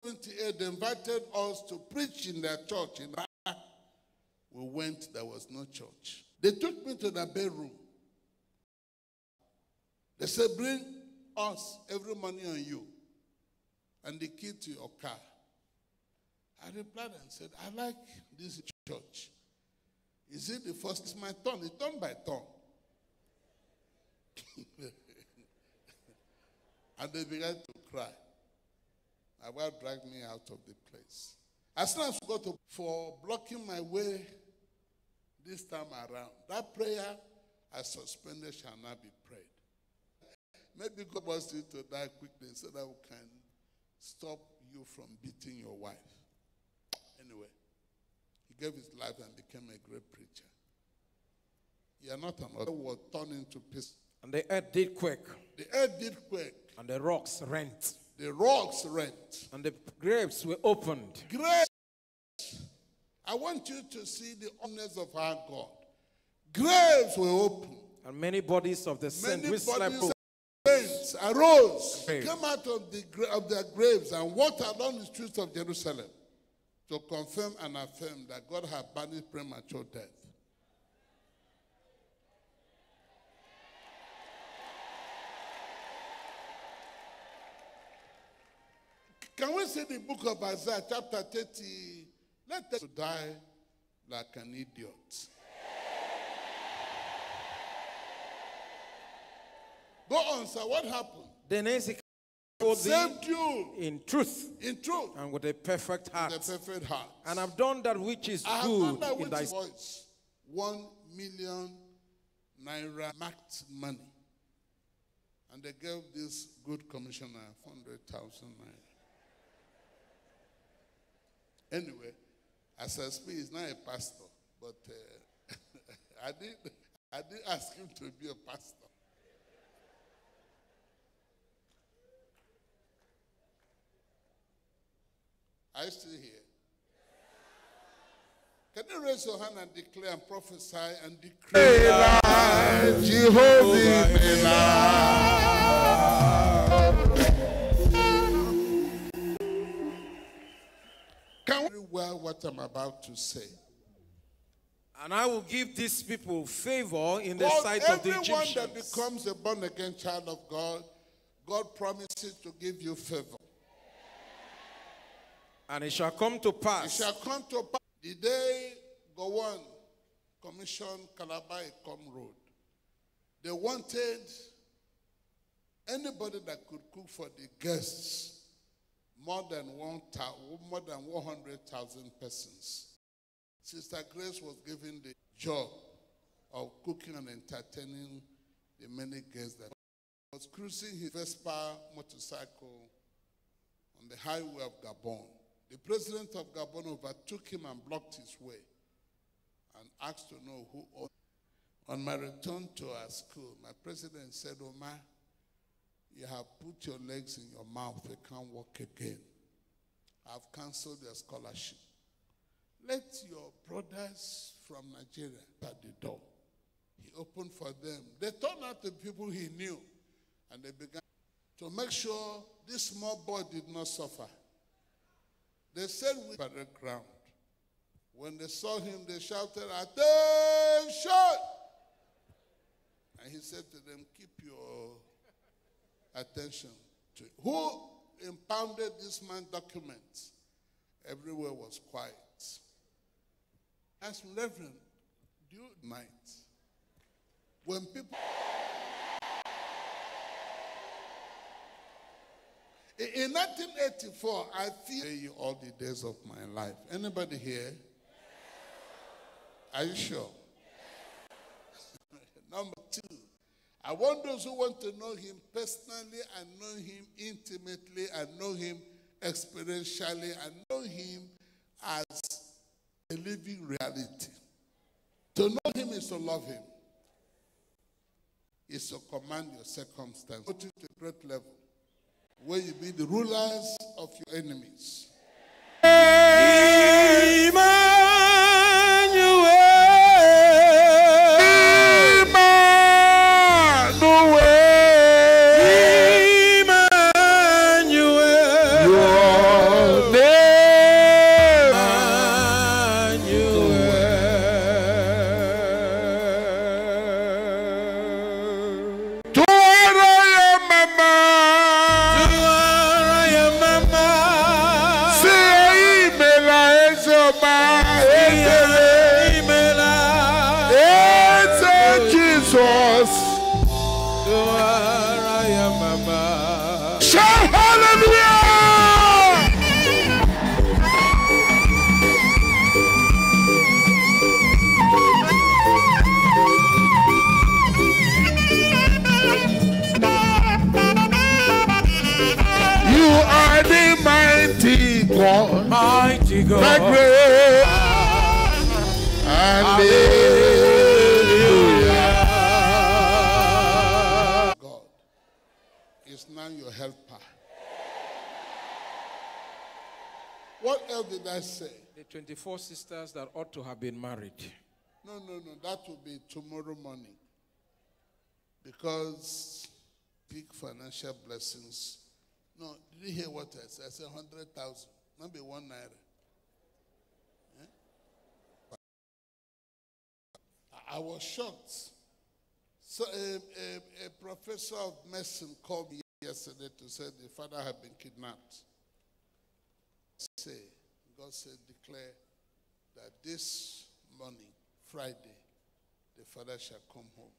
1978, they invited us to preach in their church. We went, there was no church. They took me to the bedroom. They said, bring us every money on you and the key to your car. I replied and said, I like this church. Is it the first? It's my turn. It's turn by turn. And they began to cry. My wife dragged me out of the place. As soon as we got to, for blocking my way this time around, that prayer I suspended shall not be prayed. Maybe God wants you to die quickly so that we can stop you from beating your wife. Anyway, he gave his life and became a great preacher. You are not another word turned into peace. And the earth did quake. The earth did quake. And the rocks rent. The rocks rent. And the graves were opened. Graves. I want you to see the honest of our God. Graves were opened. And many bodies of the saints which slept arose, came out of their graves and walked along the streets of Jerusalem to confirm and affirm that God had banished premature death. Can we see the book of Isaiah chapter 30? Let us die like an idiot. Go on, sir. What happened? Then Ezekiel saved you in truth. In truth. And with a perfect heart. With a perfect heart. And I've done that which is I good have done that in thy voice. 1 million naira marked money. And they gave this good commissioner 400,000 naira. Anyway, as I speak, he's not a pastor, but I did ask him to be a pastor. Are you still here? Can you raise your hand and declare and prophesy and decree? Jehovah. Can we well what I'm about to say? And I will give these people favor in the sight of the Egyptians. Everyone that becomes a born-again child of God, God promises to give you favor. And it shall come to pass. It shall come to pass. The day Gowon commissioned Calabar Ecom Road, they wanted anybody that could cook for the guests more than 100,000 persons. Sister Grace was given the job of cooking and entertaining the many guests that was cruising his Vespa motorcycle on the highway of Gabon. The president of Gabon overtook him and blocked his way and asked to know who owned. On my return to our school, my president said, Omar, you have put your legs in your mouth, you can't walk again. I've canceled your scholarship. Let your brothers from Nigeria at the door. He opened for them. They turned out the people he knew, and they began to make sure this small boy did not suffer. They said we were the ground. When they saw him, they shouted, "Attention!" And he said to them, keep your attention to it. Who impounded this man's documents? Everywhere was quiet. As Reverend, do you mind when people... In 1984, I feel you all the days of my life. Anybody here? Are you sure? Number two, I want those who want to know him personally and know him intimately and know him experientially and know him as a living reality. To know him is to love him. Is to command your circumstance. Go to a great level where you be the rulers of your enemies. God. Mighty God. The great. Hallelujah. God is now your helper. What else did I say? The 24 sisters that ought to have been married. No. That will be tomorrow morning. Because big financial blessings. No, did you hear what I said? I said 100,000. Maybe 1 naira. Yeah? I was shocked. So a professor of medicine called me yesterday to say the father had been kidnapped. God said, declare that this morning, Friday, the father shall come home.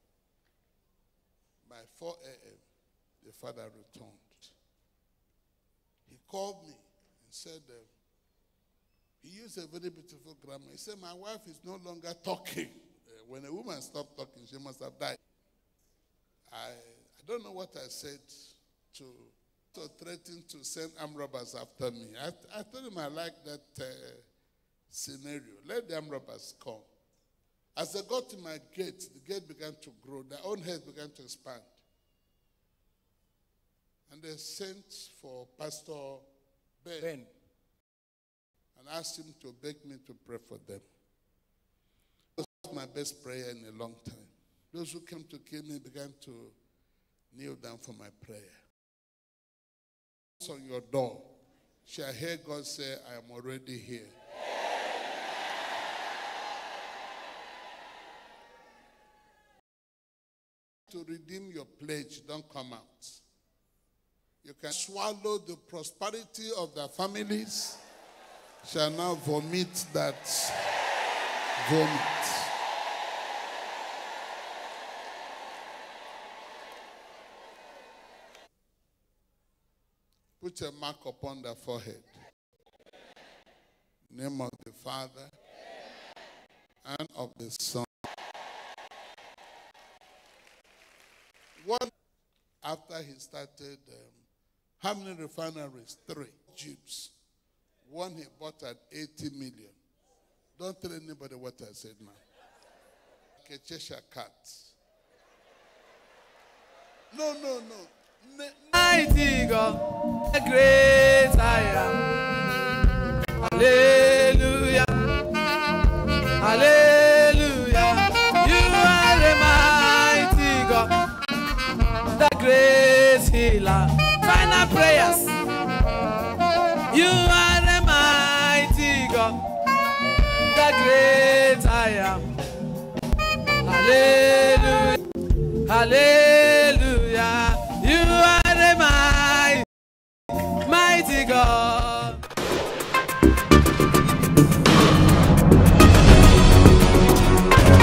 By 4 a.m., the father returned. He called me and said, he used a very beautiful grammar. He said, my wife is no longer talking. When a woman stops talking, she must have died. I don't know what I said to threaten to send armed robbers after me. I told him I like that scenario. Let the armed robbers come. As they got to my gate, the gate began to grow. Their own heads began to expand. And they sent for Pastor Ben and asked him to beg me to pray for them. That was my best prayer in a long time. Those who came to kill me began to kneel down for my prayer. On your door, shall hear God say, I am already here. To redeem your pledge, don't come out. You can swallow the prosperity of their families, shall now vomit that vomit. Put a mark upon their forehead. Name of the Father and of the Son. One, after he started, how many refineries? 3 jeeps. One he bought at 80 million. Don't tell anybody what I said now. Like a Cheshire cat. No. Mighty God, the great I am. Hallelujah. Hallelujah. You are the mighty God, the great healer. Final prayers. You are the mighty God, the great I am. Hallelujah. Hallelujah. You are the mighty God.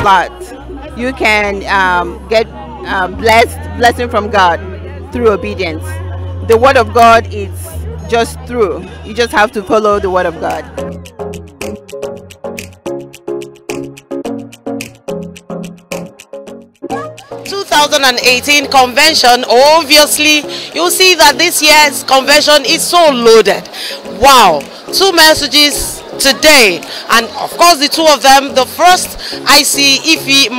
But you can get blessing from God through obedience. The word of God is just through. You just have to follow the word of God. 2018 convention, obviously you'll see that this year's convention is so loaded. Wow, 2 messages today, and of course the 2 of them. The first, I see Sfi